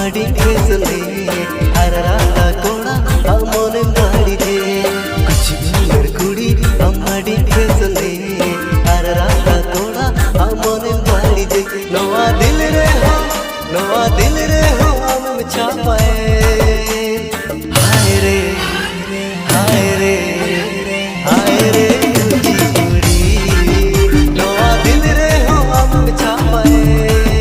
अम्माडी खेसले हर राता कोड़ा अमोने गाड़ी दे कुछ भी कुड़ी अम्माडी खेसले हर राता कोड़ा अमोने गाड़ी दे नवा दिल रे हो हम चापाए